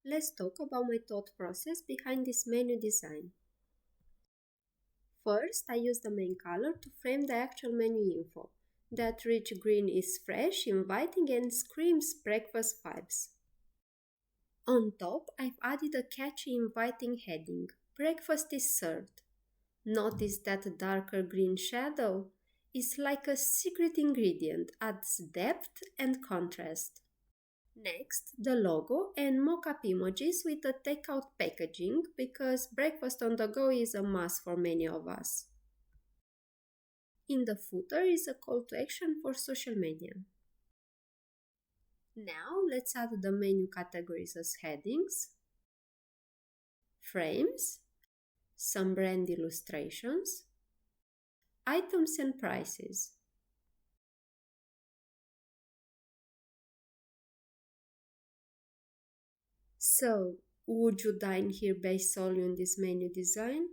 Let's talk about my thought process behind this menu design. First, I use the main color to frame the actual menu info. That rich green is fresh, inviting, and screams breakfast vibes. On top, I've added a catchy inviting heading. Breakfast is served. Notice that darker green shadow? It's like a secret ingredient, adds depth and contrast. Next, the logo and mock-up emojis with the takeout packaging because breakfast on the go is a must for many of us. In the footer is a call to action for social media. Now let's add the menu categories as headings, frames, some brand illustrations, items and prices. So, would you dine here based solely on this menu design?